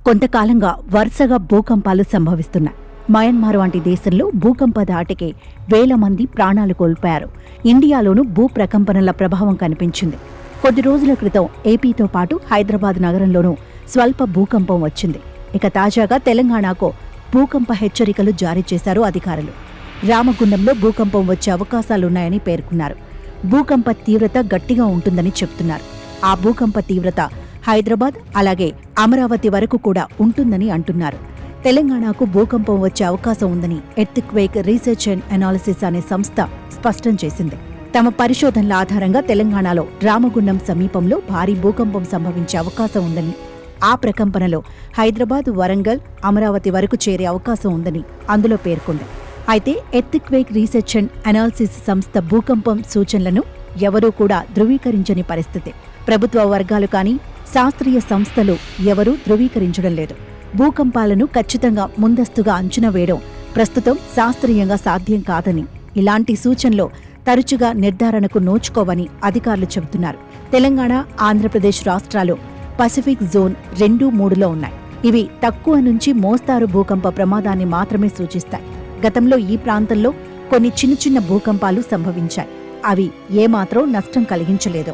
కొంతకాలంగా వరుసగా భూకంపాలు సంభవిస్తున్నాయి. మయన్మార్ వంటి దేశంలో భూకంప ధాటికి వేల మంది ప్రాణాలు కోల్పోయారు. ఇండియాలోనూ భూ ప్రకంపనల ప్రభావం కనిపించింది. కొద్ది రోజుల క్రితం ఏపీతో పాటు హైదరాబాద్ నగరంలోనూ స్వల్ప భూకంపం వచ్చింది. ఇక తాజాగా తెలంగాణకు భూకంప హెచ్చరికలు జారీ చేశారు అధికారులు. రామగుండంలో భూకంపం వచ్చే అవకాశాలున్నాయని పేర్కొన్నారు. భూకంప తీవ్రత గట్టిగా ఉంటుందని చెప్తున్నారు. ఆ భూకంప తీవ్రత హైదరాబాద్ అలాగే అమరావతి వరకు కూడా ఉంటుందని అంటున్నారు. తెలంగాణకు భూకంపం వచ్చే అవకాశం ఉందని ఎర్త్క్వేక్ రీసెర్చ్ అండ్ అనాలిసిస్ అనే సంస్థ స్పష్టం చేసింది. తమ పరిశోధనల ఆధారంగా తెలంగాణలో రామగుండం సమీపంలో భారీ భూకంపం సంభవించే అవకాశం ఉందని, ఆ ప్రకంపనలో హైదరాబాద్, వరంగల్, అమరావతి వరకు చేరే అవకాశం ఉందని అందులో పేర్కొంది. అయితే ఎర్త్క్వేక్ రీసెర్చ్ అండ్ అనాలిసిస్ సంస్థ భూకంపం సూచనలను ఎవరూ కూడా ధృవీకరించని పరిస్థితి. ప్రభుత్వ వర్గాలు కానీ శాస్త్రీయ సంస్థలు ఎవరూ ధృవీకరించడం లేదు. భూకంపాలను ఖచ్చితంగా ముందస్తుగా అంచనా వేయడం ప్రస్తుతం శాస్త్రీయంగా సాధ్యం కాదని, ఇలాంటి సూచనలు తరచుగా నిర్ధారణకు నోచుకోవని అధికారులు చెబుతున్నారు. తెలంగాణ, ఆంధ్రప్రదేశ్ రాష్ట్రాలు పసిఫిక్ జోన్ 2, 3లో ఉన్నాయి. ఇవి తక్కువ నుంచి మోస్తారు భూకంప ప్రమాదాన్ని మాత్రమే సూచిస్తాయి. గతంలో ఈ ప్రాంతంలో కొన్ని చిన్న చిన్న భూకంపాలు సంభవించాయి. అవి ఏమాత్రం నష్టం కలిగించలేదు.